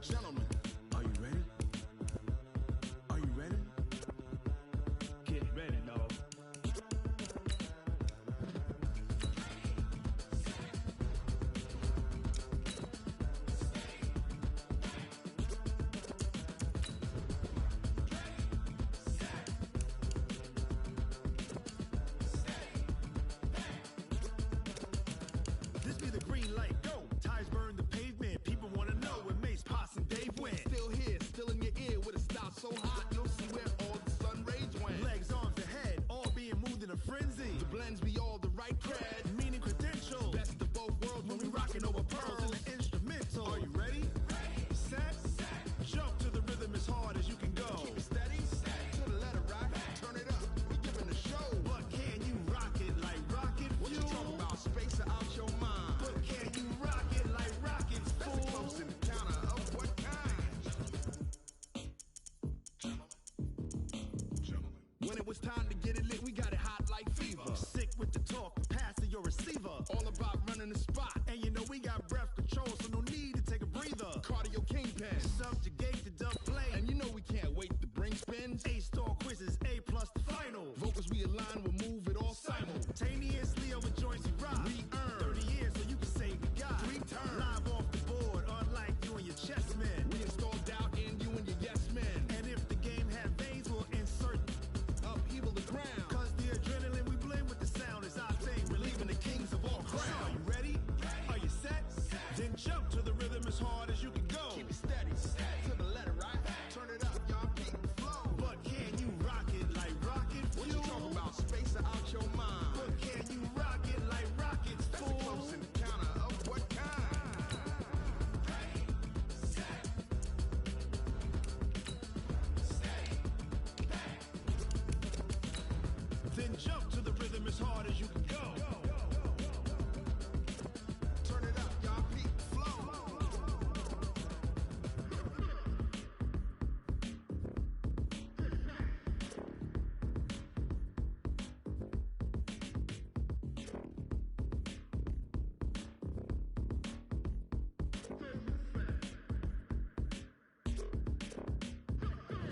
Gentlemen, are you ready? Are you ready? Get ready, dog. This be the green light, go. Ties burn the pavement. People want to know where Mace, Poss, and Dave went. Still here, still in your ear with a style so hot, you'll see where all the sun rays went. Legs, arms, the head, all being moved in a frenzy. The blends be all the right cred, meaning credentials. Best of both worlds when we rockin' over pearls in the instrumental. Are you ready? Set, jump to the rhythm as hard as you can go. Keep it steady, to the letter right, turn it up, we giving the show. But can you rock it like rocket fuel? What you talking about, space or out your mind? But can you rock it like rockets, fool? That's a close encounter of what kind? Gentlemen. When it was time to get it lit, we got it hot like fever. Sick with the talk, pass to your receiver. All about running the spot, and you know we got breath control, so no need to take a breather. Cardio kingpin, subjugate the dub play, and you know we can't wait to bring spins. A-star quizzes, A+ the final. Vocals we align, we'll move it all simultaneously over joints we rock. We earn 30 years, so you can say we got 3 turns. Live off the board, unlike you and your chess men. We install doubt in you and your yes men. And if the game had veins, we'll insert upheaval the ground. Cause the adrenaline we blend with the sound is our thing. Relieving the kings of all crowns. Are you ready? Are you set? Then jump to the rhythm as hard as you can go. Keep it steady, to the letter right. Turn it up, y'all keep the flow. But can you rock it like rocket fuel? What you talking about, space or out your mind? But can you rock it like rockets, fool? That's a close encounter of what kind? Then jump to the rhythm as hard as you can go. Turn it up, y'all keep the flow.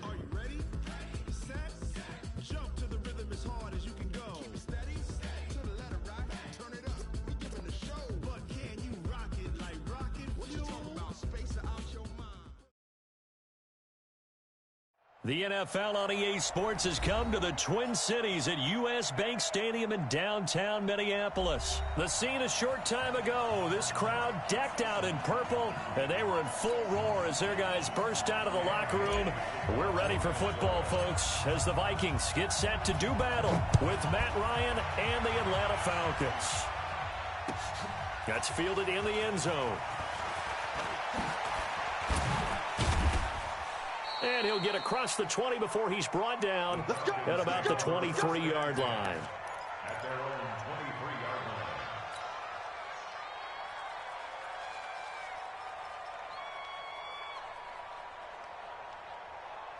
Are you ready? Set, jump to the rhythm as hard as you can go. Keep it steady, to the letter right. Turn it up, we giving the show. But can you rock it like rocket fuel? What you talking about, space or out your mind? The NFL on EA Sports has come to the Twin Cities at U.S. Bank Stadium in downtown Minneapolis. The scene a short time ago, this crowd decked out in purple, and they were in full roar as their guys burst out of the locker room. We're ready for football, folks, as the Vikings get set to do battle with Matt Ryan and the Atlanta Falcons. That's fielded in the end zone. And he'll get across the 20 before he's brought down at about the 23-yard line. At their own 23-yard line.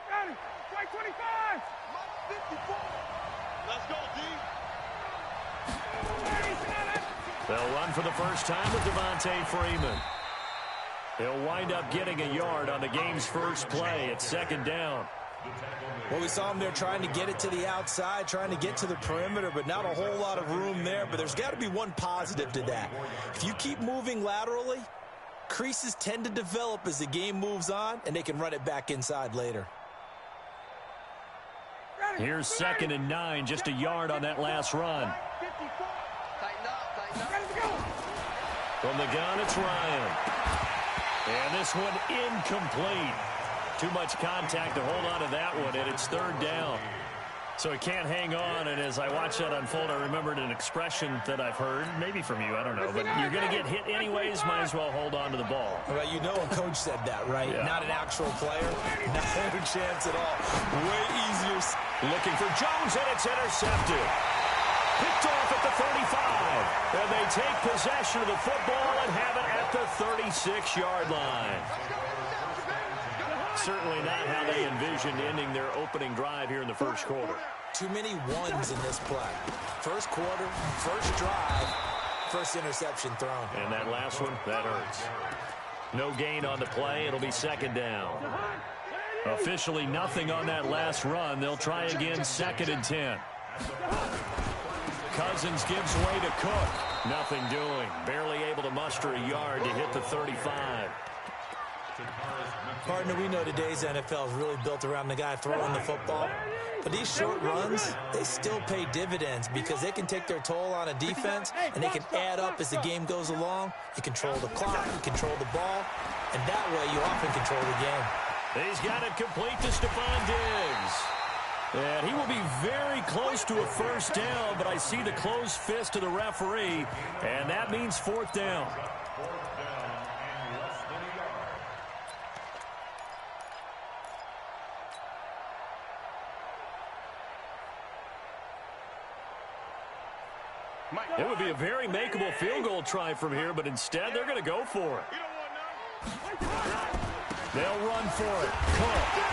Ready, strike 25! 54! Let's go, D! They'll run for the first time with Devontae Freeman. He'll wind up getting a yard on the game's first play at second down. Well, we saw him there trying to get it to the outside, trying to get to the perimeter, but not a whole lot of room there. But there's got to be one positive to that. If you keep moving laterally, creases tend to develop as the game moves on, and they can run it back inside later. Here's 2nd and 9, just a yard on that last run. From the gun, it's Ryan. And this one incomplete. Too much contact to hold on to that one, and it's 3rd down. So it can't hang on, and as I watch that unfold, I remembered an expression that I've heard, maybe from you, I don't know, but you're going to get hit anyways, might as well hold on to the ball. Well, you know a coach said that, right? Yeah. Not an actual player. No chance at all. Way easier. Looking for Jones, and it's intercepted. Picked off at the 35, and they take possession of the football and have it at the 36-yard line. Certainly not how they envisioned ending their opening drive here in the first quarter. Too many ones in this play. First quarter, first drive, first interception thrown. And that last one, that hurts. No gain on the play. It'll be second down. Officially nothing on that last run. They'll try again, 2nd and 10. Cousins gives way to Cook. Nothing doing. Barely able to muster a yard to hit the 35. Partner, we know today's NFL is really built around the guy throwing the football. But these short runs, they still pay dividends because they can take their toll on a defense, and they can add up as the game goes along. You control the clock, you control the ball, and that way you often control the game. He's got it complete to Stephon Diggs. And he will be very close to a first down, but I see the closed fist of the referee, and that means 4th down. It would be a very makeable field goal try from here, but instead they're going to go for it. They'll run for it. Cook.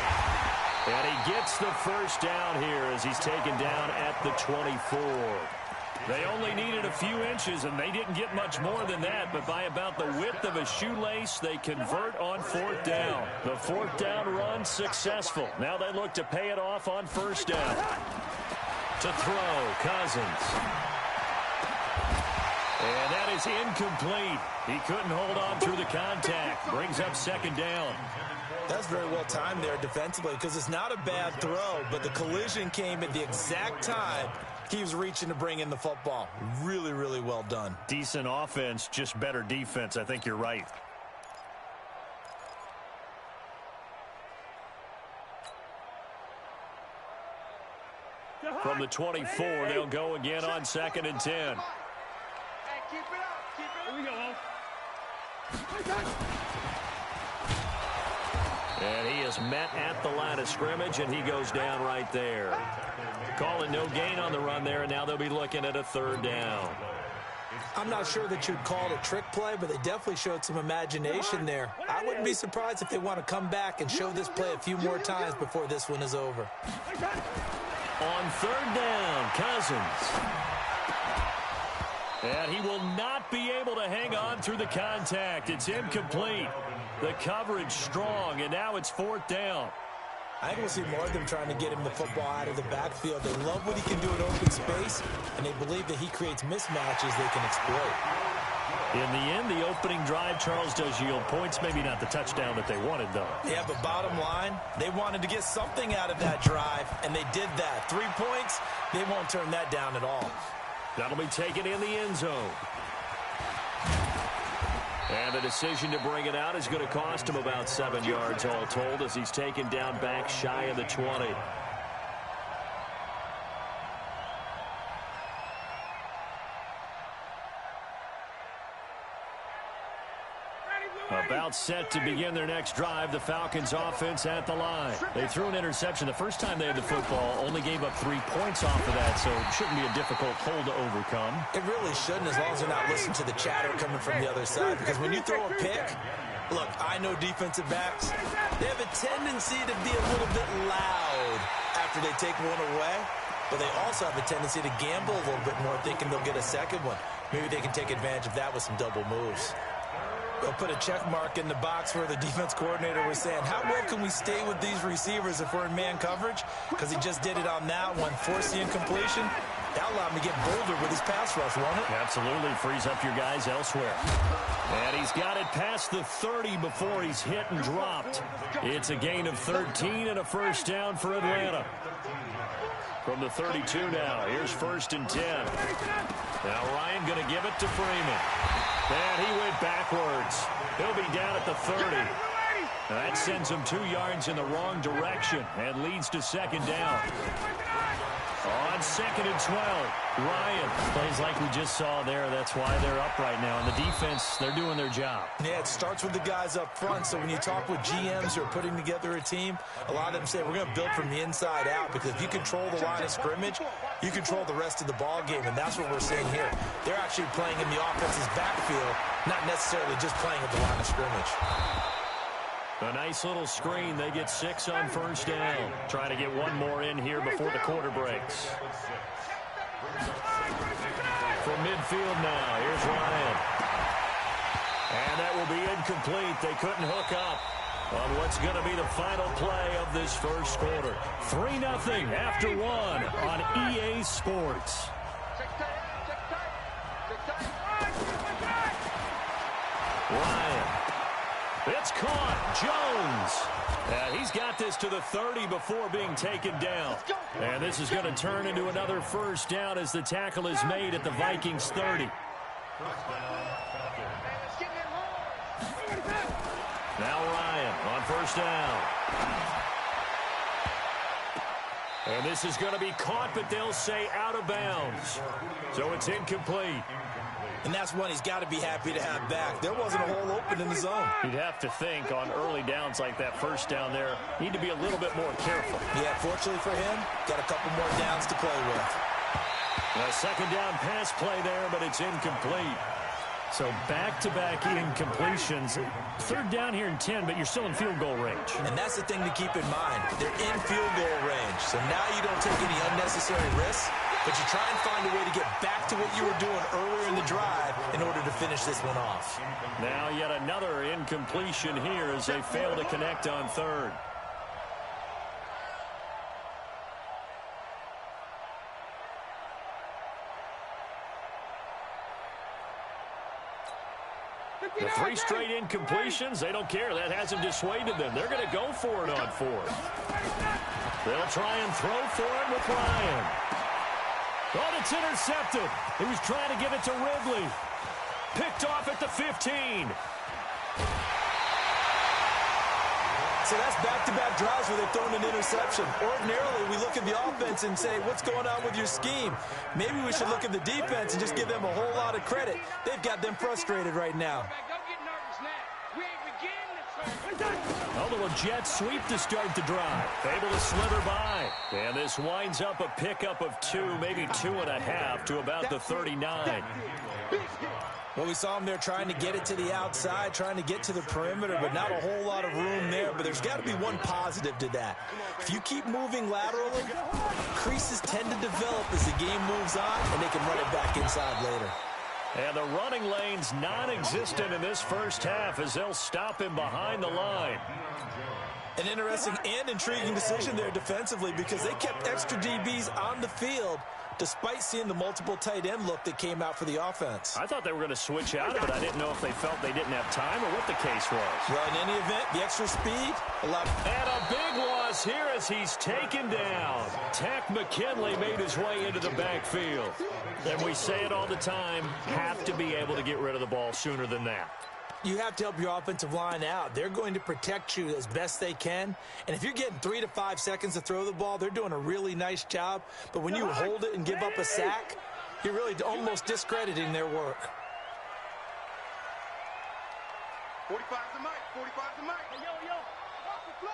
And he gets the first down here as he's taken down at the 24. They only needed a few inches, and they didn't get much more than that, but by about the width of a shoelace, they convert on 4th down. The 4th down run successful. Now they look to pay it off on 1st down. To throw, Cousins. And that is incomplete. He couldn't hold on through the contact. Brings up 2nd down. That's very well timed there defensively because it's not a bad throw, but the collision came at the exact time he was reaching to bring in the football. Really, really well done. Decent offense, just better defense. I think you're right. From the 24, they'll go again on 2nd and 10. Keep it up. Keep it up. Here we go. And he is met at the line of scrimmage, and he goes down right there. Calling no gain on the run there, and now they'll be looking at a 3rd down. I'm not sure that you'd call it a trick play, but they definitely showed some imagination there. I wouldn't be surprised if they want to come back and show this play a few more times before this one is over. On 3rd down, Cousins. And he will not be able to hang on through the contact. It's incomplete. The coverage strong, and now it's 4th down. I think we'll see more of them trying to get him the football out of the backfield. They love what he can do in open space, and they believe that he creates mismatches they can exploit. In the end, the opening drive, Charles, does yield points. Maybe not the touchdown that they wanted, though. Yeah, but bottom line, they wanted to get something out of that drive, and they did that. 3 points, they won't turn that down at all. That'll be taken in the end zone. And the decision to bring it out is going to cost him about 7 yards all told as he's taken down back shy of the 20. About set to begin their next drive. The Falcons offense at the line. They threw an interception the first time they had the football, only gave up 3 points off of that, so it shouldn't be a difficult hole to overcome. It really shouldn't, as long as they're not listening to the chatter coming from the other side, because when you throw a pick, look, I know defensive backs, they have a tendency to be a little bit loud after they take one away, but they also have a tendency to gamble a little bit more, thinking they'll get a second one. Maybe they can take advantage of that with some double moves. They'll put a check mark in the box where the defense coordinator was saying, how well can we stay with these receivers if we're in man coverage? Because he just did it on that one, forced the incompletion. That allowed him to get bolder with his pass rush, won't it? Absolutely. Frees up your guys elsewhere. And he's got it past the 30 before he's hit and dropped. It's a gain of 13 and a first down for Atlanta. From the 32 now, here's 1st and 10. Now Ryan going to give it to Freeman. And he went backwards. He'll be down at the 30. That sends him 2 yards in the wrong direction and leads to 2nd down. On 2nd and 12, Ryan. Plays like we just saw there. That's why they're up right now. And the defense, they're doing their job. Yeah, it starts with the guys up front. So when you talk with GMs who are putting together a team, a lot of them say we're going to build from the inside out, because if you control the line of scrimmage, you control the rest of the ball game, and that's what we're seeing here. They're actually playing in the offense's backfield, not necessarily just playing at the line of scrimmage. A nice little screen. They get 6 on 1st down. Trying to get one more in here before the quarter breaks. From midfield now, here's Ryan. And that will be incomplete. They couldn't hook up on what's going to be the final play of this first quarter. 3-0 after one on EA Sports. Ryan. It's caught. Jones. He's got this to the 30 before being taken down. And this is going to turn into another first down as the tackle is made at the Vikings 30. Now Ryan on first down. And this is going to be caught, but they'll say out of bounds. So it's incomplete. And that's one he's got to be happy to have back. There wasn't a hole open in the zone. You'd have to think on early downs like that first down there, need to be a little bit more careful. Yeah, fortunately for him, got a couple more downs to play with. A second down pass play there, but it's incomplete. So back-to-back incompletions. Third down here in 10, but you're still in field goal range. And that's the thing to keep in mind. They're in field goal range. So now you don't take any unnecessary risks, but you try and find a way to get back to what you were doing earlier in the drive in order to finish this one off. Now yet another incompletion here as they fail to connect on third. The 3 straight incompletions, they don't care. That hasn't dissuaded them. They're going to go for it on fourth. They'll try and throw for it with Ryan. Oh, it's intercepted. He was trying to give it to Ridley. Picked off at the 15. So that's back-to-back drives where they've thrown an interception. Ordinarily, we look at the offense and say, what's going on with your scheme? Maybe we should look at the defense and just give them a whole lot of credit. They've got them frustrated right now. A little jet sweep to start the drive. Able to slither by. And this winds up a pickup of 2, maybe 2.5 to about the 39. Well, we saw him there trying to get it to the outside, trying to get to the perimeter, but not a whole lot of room there. But there's got to be one positive to that. If you keep moving laterally, creases tend to develop as the game moves on, and they can run it back inside later. And the running lane's non-existent in this first half as they'll stop him behind the line. An interesting and intriguing decision there defensively because they kept extra DBs on the field despite seeing the multiple tight end look that came out for the offense. I thought they were going to switch out of it. I didn't know if they felt they didn't have time or what the case was. Well, in any event, the extra speed allowed. And a big loss here as he's taken down. Tack McKinley made his way into the backfield. And we say it all the time, have to be able to get rid of the ball sooner than that. You have to help your offensive line out. They're going to protect you as best they can. And if you're getting 3 to 5 seconds to throw the ball, they're doing a really nice job. But when you hold it and give up a sack, you're really almost discrediting their work. 45 the mic. 45 the mic. Hey, yo. Watch the fly.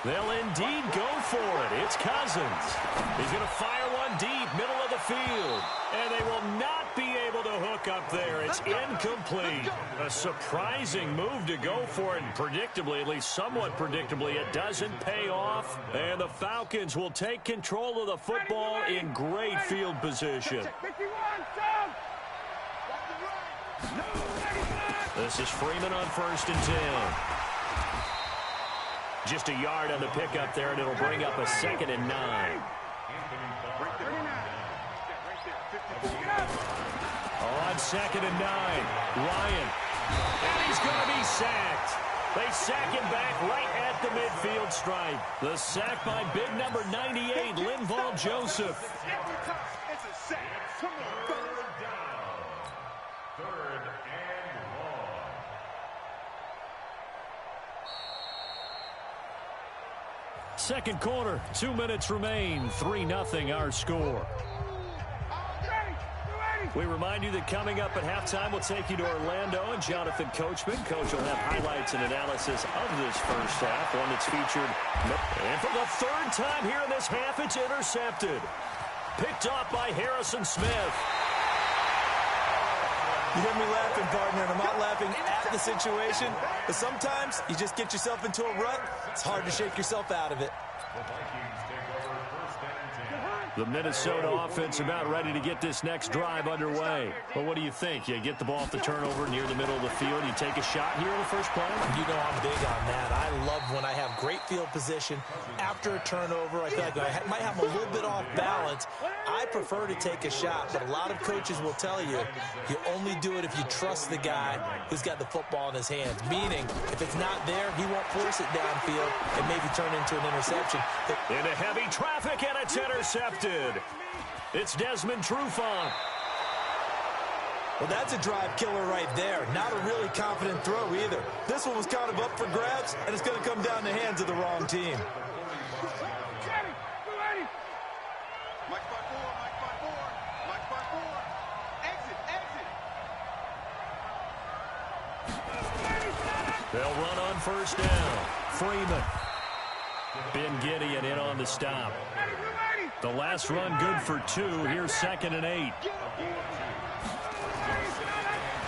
They'll indeed go for it. It's Cousins. He's going to fire one deep, middle of the field. And they will not be able to hook up there. It's incomplete. A surprising move to go for it. And predictably, at least somewhat predictably, it doesn't pay off. And the Falcons will take control of the football in great field position. This is Freeman on 1st and 10. Just a yard on the pickup there, and it'll bring up a 2nd and 9. On 2nd and 9, Ryan. And he's going to be sacked. They sack him back right at the midfield stripe. The sack by big number 98, Linval Joseph. It's a sack. Come on. Third and long. Second quarter, 2 minutes remain. 3-0 our score. We remind you that coming up at halftime, we'll take you to Orlando and Jonathan Coachman. Coach will have highlights and analysis of this first half, one that's featured. And for the 3rd time here in this half, it's intercepted. Picked off by Harrison Smith. You hear me laughing, partner, and I'm not laughing at the situation, but sometimes you just get yourself into a rut. It's hard to shake yourself out of it. The Vikings take over 1st and 10. The Minnesota offense about ready to get this next drive underway. Well, what do you think? You get the ball off the turnover near the middle of the field. You take a shot here in the first play? You know I'm big on that. I love when I have great field position after a turnover. I feel like I might have a little bit off balance. I prefer to take a shot, but a lot of coaches will tell you you only do it if you trust the guy who's got the football in his hands. Meaning, if it's not there, he won't force it downfield and maybe turn into an interception. Into heavy traffic, and it's intercepted. It's Desmond Trufant. Well, that's a drive killer right there. Not a really confident throw either. This one was kind of up for grabs, and it's going to come down the hands of the wrong team. Mike spot four, Mike spot four, Mike spot four. Exit, exit. They'll run on first down. Freeman. Ben Gideon in on the stop. The last run good for 2. Here's 2nd and 8.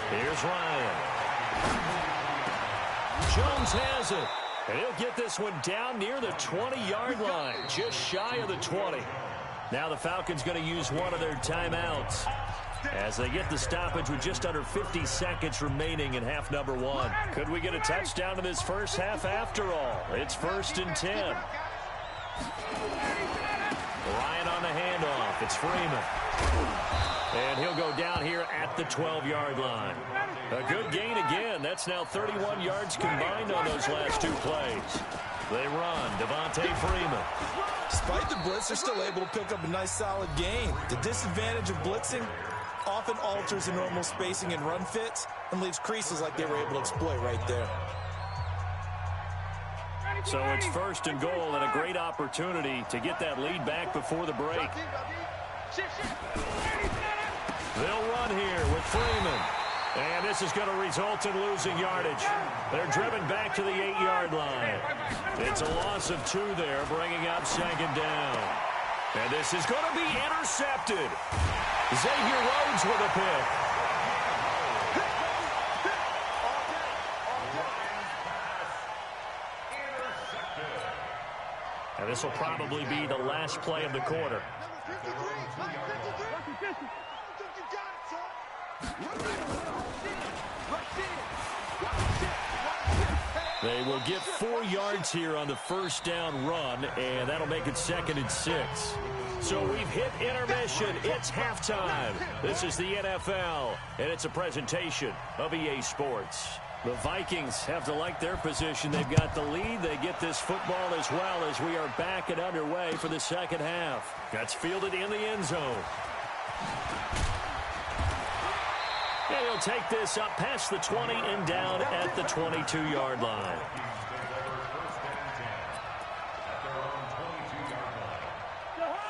Here's Ryan. Jones has it. And he'll get this one down near the 20-yard line, just shy of the 20. Now the Falcons going to use one of their timeouts as they get the stoppage with just under 50 seconds remaining in half number 1. Could we get a touchdown in this first half after all? It's 1st and 10. Ryan on the handoff. It's Freeman. And he'll go down here at the 12-yard line. A good gain again. That's now 31 yards combined on those last 2 plays. They run. Devontae Freeman. Despite the blitz, they're still able to pick up a nice solid gain. The disadvantage of blitzing often alters the normal spacing and run fits and leaves creases like they were able to exploit right there. So it's 1st and goal and a great opportunity to get that lead back before the break. They'll run here with Freeman. And this is going to result in losing yardage. They're driven back to the 8-yard line. It's a loss of 2 there, bringing up 2nd down. And this is going to be intercepted. Xavier Rhodes with a pick. And this will probably be the last play of the quarter. They will get 4 yards here on the first down run, and that'll make it 2nd and 6. So we've hit intermission. It's halftime. This is the NFL, and it's a presentation of EA Sports. The Vikings have to like their position. They've got the lead. They get this football as well as we are back and underway for the second half. That's fielded in the end zone. And he'll take this up past the 20 and down at the 22-yard line.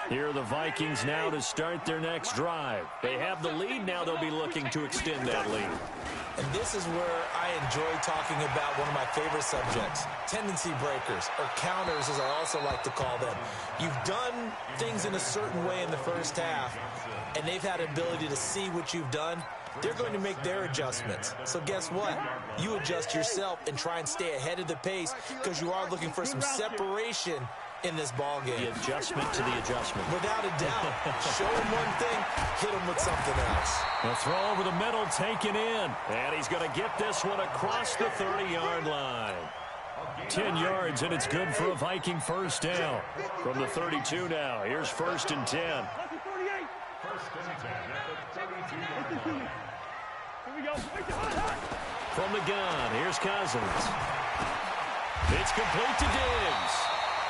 Here are the Vikings now to start their next drive. They have the lead. Now they'll be looking to extend that lead. And this is where I enjoy talking about one of my favorite subjects, tendency breakers, or counters as I also like to call them. You've done things in a certain way in the first half, and they've had ability to see what you've done. They're going to make their adjustments. So guess what? You adjust yourself and try and stay ahead of the pace because you are looking for some separation in this ball game. The adjustment to the adjustment. Without a doubt. Show him one thing, hit him with something else. A throw over the middle, taken in. And he's going to get this one across the 30-yard line. 10 yards, and it's good for a Viking first down. From the 32 now, here's 1st and 10. From the gun, here's Cousins. It's complete to Diggs.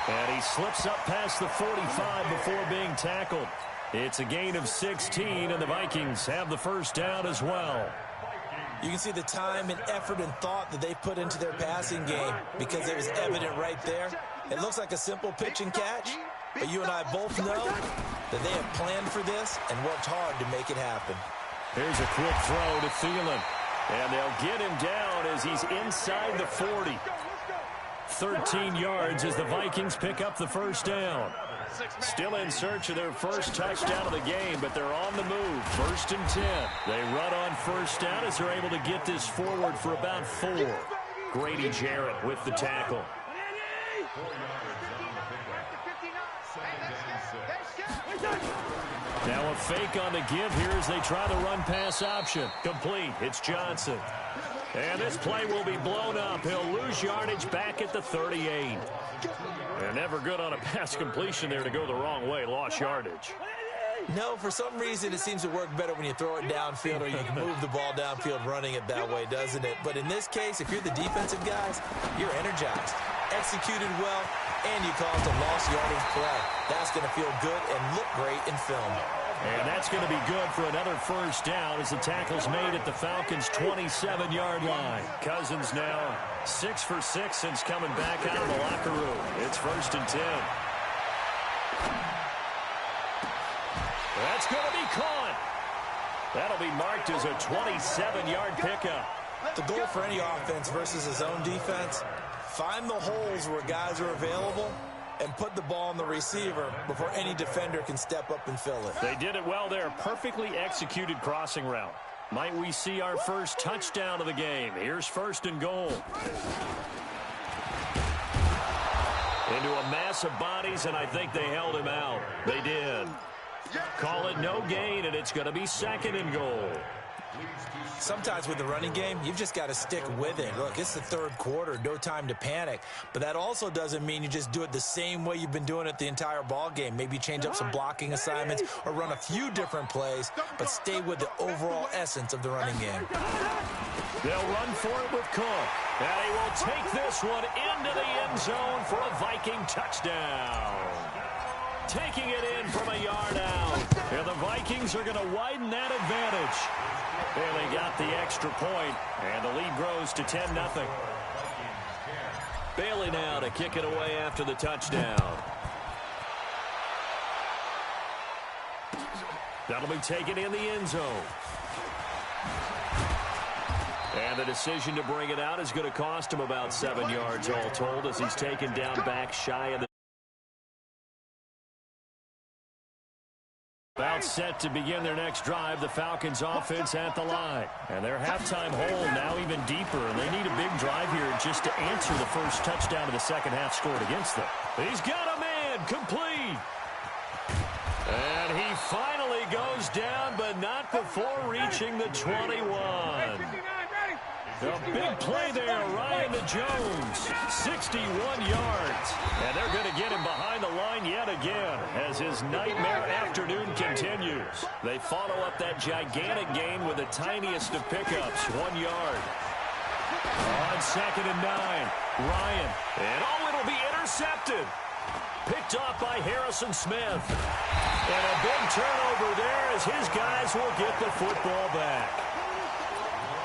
And he slips up past the 45 before being tackled. It's a gain of 16, and the Vikings have the first down as well. You can see the time and effort and thought that they put into their passing game because it was evident right there. It looks like a simple pitch and catch, but you and I both know that they have planned for this and worked hard to make it happen. Here's a quick throw to Thielen, and they'll get him down as he's inside the 40. 13 yards as the Vikings pick up the first down. Still in search of their first touchdown of the game, but they're on the move. 1st and 10. They run on first down as they're able to get this forward for about 4. Grady Jarrett with the tackle. Now a fake on the give here as they try the run-pass option. Complete. It's Johnson. And this play will be blown up. He'll lose yardage back at the 38. They're never good on a pass completion there to go the wrong way. Lost yardage. No, for some reason it seems to work better when you throw it downfield or you can move the ball downfield running it that way, doesn't it? But in this case, if you're the defensive guys, you're energized, executed well, and you caused a lost yardage play. That's going to feel good and look great in film. And that's going to be good for another first down as the tackle's made at the Falcons' 27-yard line. Cousins now 6 for 6 since coming back out of the locker room. It's 1st and 10. That's going to be caught. That'll be marked as a 27-yard pickup. The goal for any offense versus his own defense, find the holes where guys are available and put the ball on the receiver before any defender can step up and fill it. They did it well there. Perfectly executed crossing route. Might we see our first touchdown of the game? Here's 1st and goal. Into a mass of bodies, and I think they held him out. They did. Call it no gain, and it's going to be 2nd and goal. Sometimes with the running game, you've just got to stick with it. Look, it's the 3rd quarter, no time to panic. But that also doesn't mean you just do it the same way you've been doing it the entire ball game. Maybe change up some blocking assignments or run a few different plays, but stay with the overall essence of the running game. They'll run for it with Cook. And he will take this one into the end zone for a Viking touchdown. Taking it in from a yard out. And the Vikings are going to widen that advantage. And they got the extra point, and the lead grows to 10-0. Bailey now to kick it away after the touchdown. That'll be taken in the end zone. And the decision to bring it out is going to cost him about 7 yards all told as he's taken down back shy of the About set to begin their next drive, the Falcons offense at the line. And their halftime hole now even deeper, and they need a big drive here just to answer the first touchdown of the second half scored against them. He's got a man, complete. And he finally goes down, but not before reaching the 21. A big play there, Ryan to Jones, 61 yards. And they're going to get him behind the line yet again as his nightmare afternoon continues. They follow up that gigantic gain with the tiniest of pickups, 1 yard. On 2nd and 9, Ryan. And it'll be intercepted. Picked off by Harrison Smith. And a big turnover there as his guys will get the football back.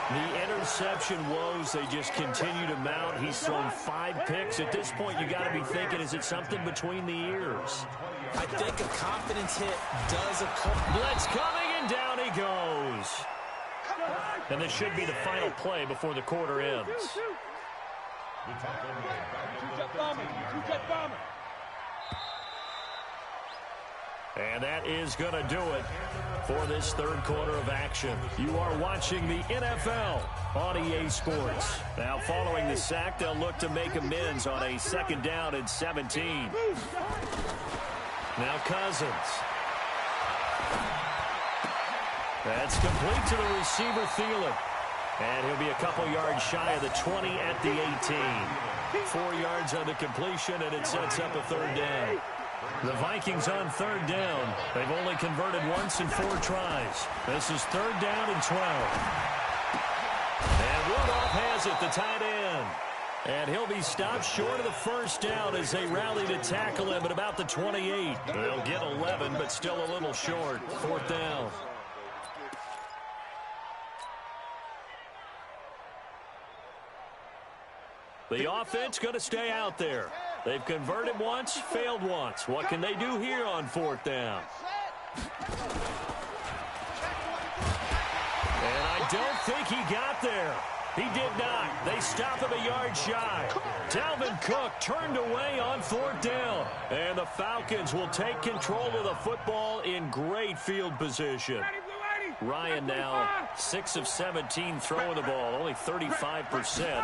The interception woes, they just continue to mount. He's thrown 5 picks. At this point, you got to be thinking, is it something between the ears? I think a confidence hit does occur. Blitz coming, and down he goes. And this should be the final play before the quarter ends. And that is going to do it for this 3rd quarter of action. You are watching the NFL on EA Sports. Now, following the sack, they'll look to make amends on a 2nd down and 17. Now Cousins. That's complete to the receiver, Thielen. And he'll be a couple yards shy of the 20 at the 18. 4 yards on the completion, and it sets up a 3rd down. The Vikings on 3rd down. They've only converted once in 4 tries. This is 3rd down and 12. And Rudolph has it, the tight end. And he'll be stopped short of the 1st down as they rally to tackle him at about the 28. They'll get 11, but still a little short. 4th down. The offense going to stay out there. They've converted once, failed once. What can they do here on 4th down? And I don't think he got there. He did not. They stop him a yard shy. Dalvin Cook turned away on 4th down. And the Falcons will take control of the football in great field position. Ryan now 6 of 17 throwing the ball, only 35%,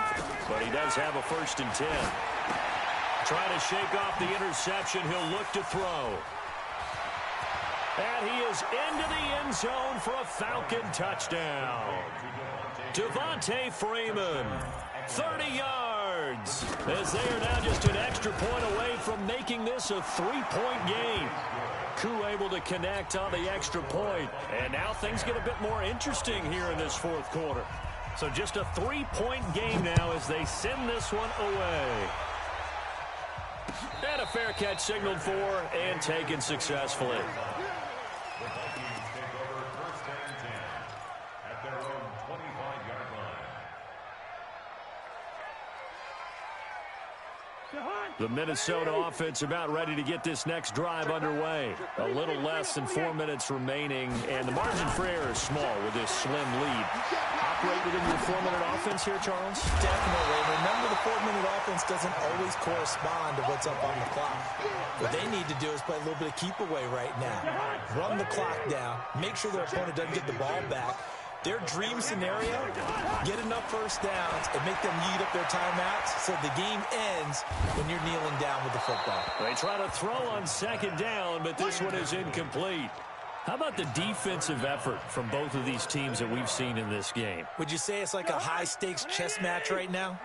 but he does have a 1st and 10. Trying to shake off the interception, he'll look to throw. And he is into the end zone for a Falcon touchdown. Devontae Freeman, 30 yards, as they are now just an extra point away from making this a 3-point game. Koo able to connect on the extra point, and now things get a bit more interesting here in this fourth quarter. So just a 3-point game now as they send this one away. And a fair catch signaled for and taken successfully. The Vikings take over first and 10 at their own 25-yard line. The Minnesota offense about ready to get this next drive underway. A little less than 4 minutes remaining, and the margin for error is small with this slim lead. Operate within your 4-minute offense here, Charles? Definitely. Remember, the 4-minute offense doesn't always correspond to what's up on the clock. What they need to do is play a little bit of keep away right now. Run the clock down. Make sure their opponent doesn't get the ball back. Their dream scenario, get enough first downs and make them eat up their timeouts so the game ends when you're kneeling down with the football. They try to throw on second down, but this one is incomplete. How about the defensive effort from both of these teams that we've seen in this game? Would you say it's like a high-stakes chess match right now?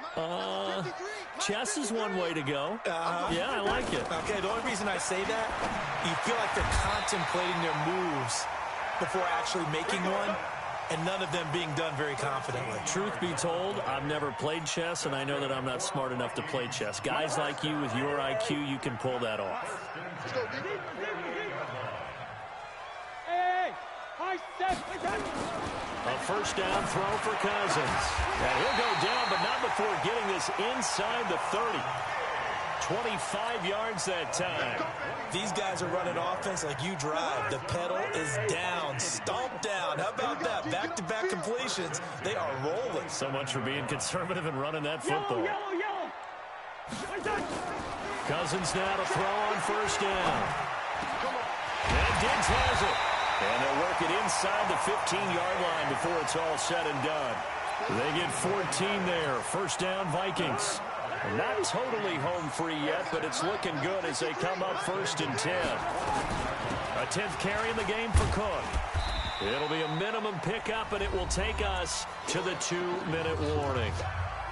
Chess is one way to go. Yeah, I like it. Okay, the only reason I say that, you feel like they're contemplating their moves before actually making one, and none of them being done very confidently. Truth be told, I've never played chess, and I know that I'm not smart enough to play chess. Guys like you with your IQ, you can pull that off. A first down throw for Cousins. And he'll go down, but not before getting this inside the 30. 25 yards that time. These guys are running offense like you drive. The pedal is down, stomped down. How about that? Back-to-back completions. They are rolling. So much for being conservative and running that football. Cousins now to throw on first down. And Diggs has it. And they'll work it inside the 15-yard line before it's all said and done. They get 14 there. First down, Vikings. Not totally home free yet, but it's looking good as they come up first and 10. A 10th carry in the game for Cook. It'll be a minimum pickup, and it will take us to the 2-minute warning.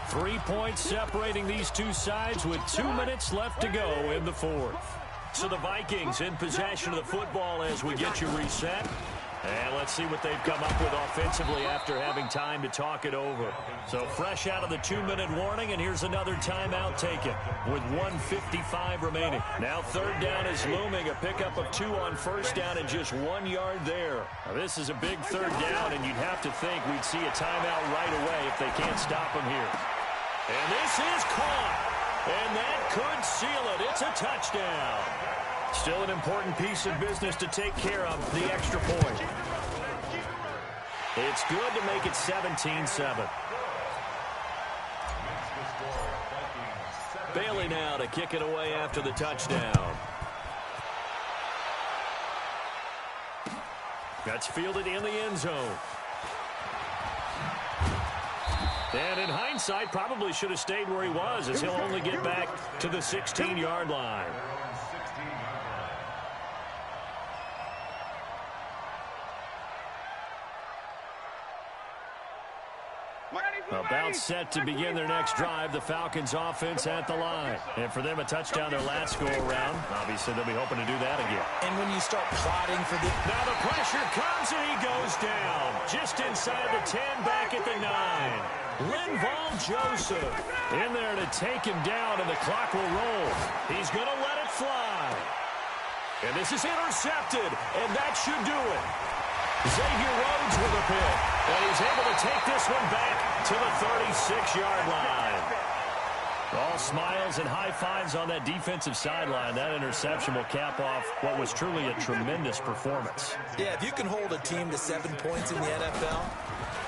3 points separating these two sides with 2 minutes left to go in the fourth. So the Vikings in possession of the football as we get you reset. And let's see what they've come up with offensively after having time to talk it over. So fresh out of the 2-minute warning, and here's another timeout taken with 1:55 remaining. Now third down is looming, a pickup of 2 on first down and just 1 yard there. Now this is a big third down, and you'd have to think we'd see a timeout right away if they can't stop them here. And this is caught, and that could seal it. It's a touchdown. Still an important piece of business to take care of, the extra point. It's good to make it 17-7. Bailey now to kick it away after the touchdown. That's fielded in the end zone. And in hindsight, probably should have stayed where he was, as he'll only get back to the 16-yard line. About set to begin their next drive, the Falcons offense at the line. And for them, a touchdown their last go-around. Obviously, they'll be hoping to do that again. And when you start plotting for the... Now the pressure comes, and he goes down. Just inside the 10, back at the 9. Linval Joseph in there to take him down, and the clock will roll. He's going to let it fly. And this is intercepted, and that should do it. Xavier Rhodes with a pick, and he's able to take this one back to the 36-yard line. All smiles and high fives on that defensive sideline. That interception will cap off what was truly a tremendous performance. Yeah, if you can hold a team to 7 points in the NFL,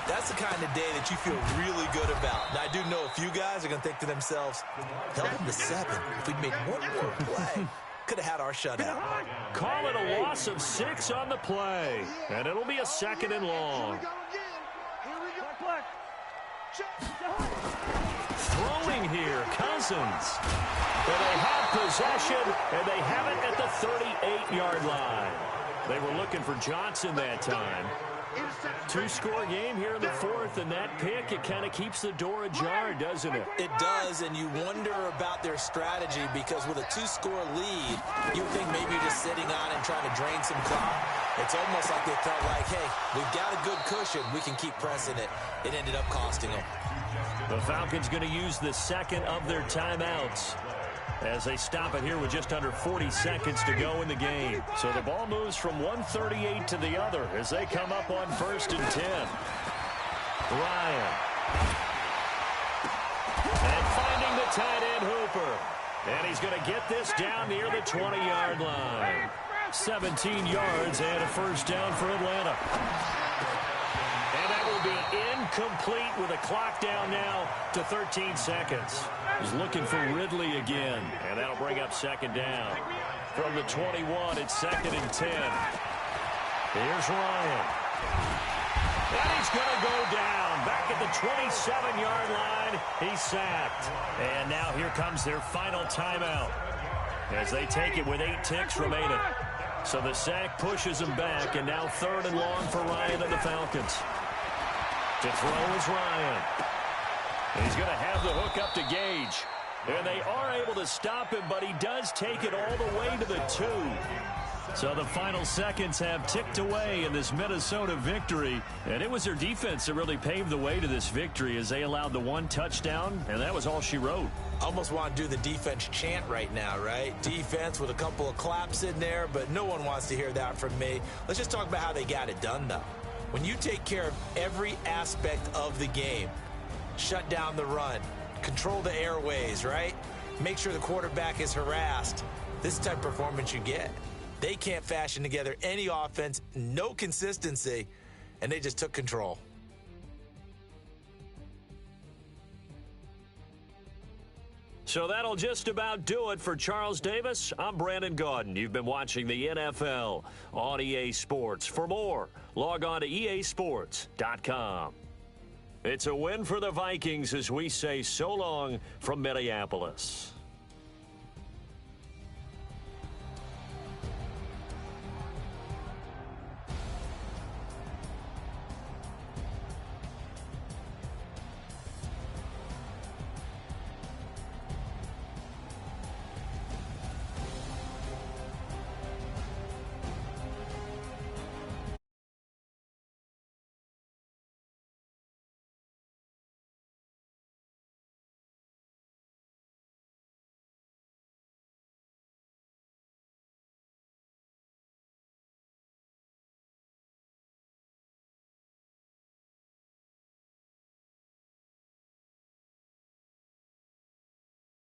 that's the kind of day that you feel really good about. Now, I do know a few guys are going to think to themselves, held them to 7. If we'd made one more play, could have had our shutout. Call it a loss of 6 on the play, and it'll be a second and long. Throwing here, Cousins. And they have possession, and they have it at the 38-yard line. They were looking for Johnson that time. Two-score game here in the fourth, and that pick, it kind of keeps the door ajar, doesn't it? It does, and you wonder about their strategy because with a two-score lead, you would think maybe you're just sitting on and trying to drain some clock. It's almost like they felt like, hey, we've got a good cushion. We can keep pressing it. It ended up costing them. The Falcons going to use the second of their timeouts as they stop it here with just under 40 seconds to go in the game. So the ball moves from 138 to the other as they come up on 1st and 10. Ryan. And finding the tight end Hooper. And he's going to get this down near the 20-yard line. 17 yards and a first down for Atlanta. And that will be incomplete with a clock down now to 13 seconds. He's looking for Ridley again, and that'll bring up second down. From the 21, it's 2nd and 10. Here's Ryan. And he's going to go down. Back at the 27-yard line, he's sacked. And now here comes their final timeout as they take it with 8 ticks remaining. So the sack pushes him back, and now 3rd and long for Ryan and the Falcons. To throw is Ryan. And he's going to have the hook up to Gage. And they are able to stop him, but he does take it all the way to the 2. So the final seconds have ticked away in this Minnesota victory. And it was their defense that really paved the way to this victory as they allowed the 1 touchdown, and that was all she wrote. Almost want to do the defense chant right now, right? Defense with a couple of claps in there, but no one wants to hear that from me. Let's just talk about how they got it done, though. When you take care of every aspect of the game, shut down the run, control the airways, right? Make sure the quarterback is harassed. This is the type of performance you get. They can't fashion together any offense, no consistency, and they just took control. So that'll just about do it for Charles Davis. I'm Brandon Gaudin. You've been watching the NFL on EA Sports. For more, log on to easports.com. It's a win for the Vikings as we say so long from Minneapolis.